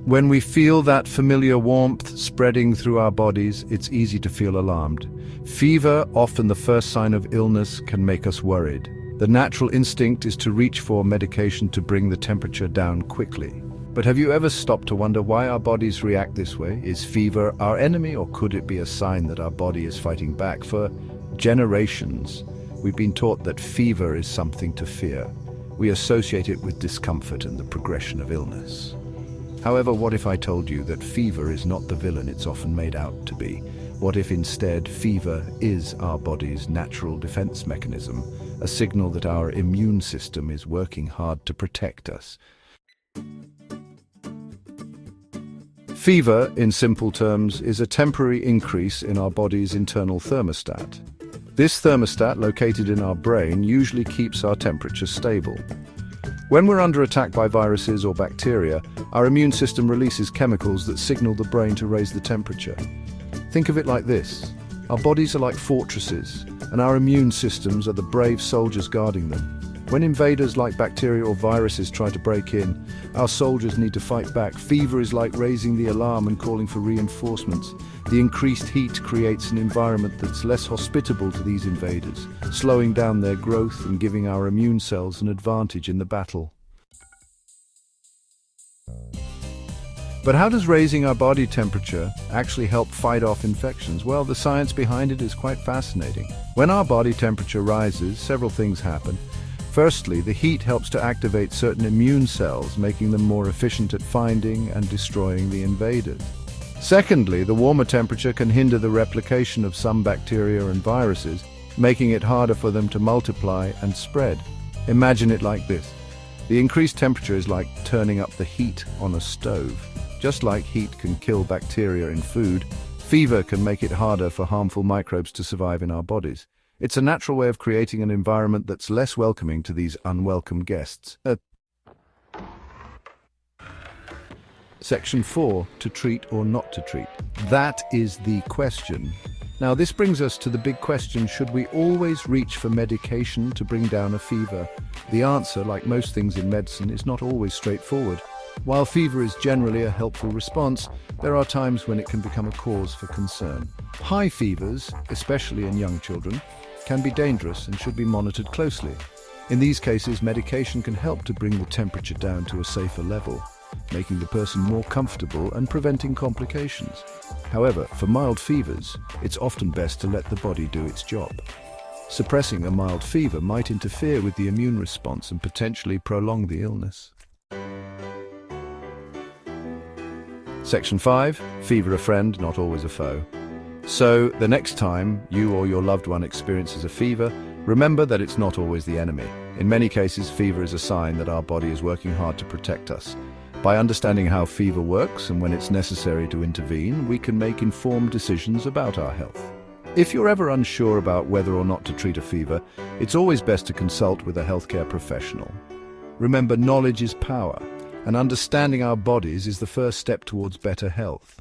When we feel that familiar warmth spreading through our bodies, it's easy to feel alarmed. Fever, often the first sign of illness, can make us worried. The natural instinct is to reach for medication to bring the temperature down quickly. But have you ever stopped to wonder why our bodies react this way? Is fever our enemy, or could it be a sign that our body is fighting back? For generations, we've been taught that fever is something to fear. We associate it with discomfort and the progression of illness. However, what if I told you that fever is not the villain it's often made out to be? What if instead fever is our body's natural defense mechanism, a signal that our immune system is working hard to protect us? Fever, in simple terms, is a temporary increase in our body's internal thermostat. This thermostat, located in our brain, usually keeps our temperature stable. When we're under attack by viruses or bacteria, our immune system releases chemicals that signal the brain to raise the temperature. Think of it like this. Our bodies are like fortresses, and our immune systems are the brave soldiers guarding them. When invaders like bacteria or viruses try to break in, our soldiers need to fight back. Fever is like raising the alarm and calling for reinforcements. The increased heat creates an environment that's less hospitable to these invaders, slowing down their growth and giving our immune cells an advantage in the battle. But how does raising our body temperature actually help fight off infections? Well, the science behind it is quite fascinating. When our body temperature rises, several things happen. Firstly, the heat helps to activate certain immune cells, making them more efficient at finding and destroying the invaders. Secondly, the warmer temperature can hinder the replication of some bacteria and viruses, making it harder for them to multiply and spread. Imagine it like this. The increased temperature is like turning up the heat on a stove. Just like heat can kill bacteria in food, fever can make it harder for harmful microbes to survive in our bodies. It's a natural way of creating an environment that's less welcoming to these unwelcome guests. Section 4, to treat or not to treat. That is the question. Now this brings us to the big question, should we always reach for medication to bring down a fever? The answer, like most things in medicine, is not always straightforward. While fever is generally a helpful response, there are times when it can become a cause for concern. High fevers, especially in young children, can be dangerous and should be monitored closely. In these cases, medication can help to bring the temperature down to a safer level, making the person more comfortable and preventing complications. However, for mild fevers, it's often best to let the body do its job. Suppressing a mild fever might interfere with the immune response and potentially prolong the illness. Section 5, fever a friend, not always a foe. So, the next time you or your loved one experiences a fever, remember that it's not always the enemy. In many cases, fever is a sign that our body is working hard to protect us. By understanding how fever works and when it's necessary to intervene, we can make informed decisions about our health. If you're ever unsure about whether or not to treat a fever, it's always best to consult with a healthcare professional. Remember, knowledge is power, and understanding our bodies is the first step towards better health.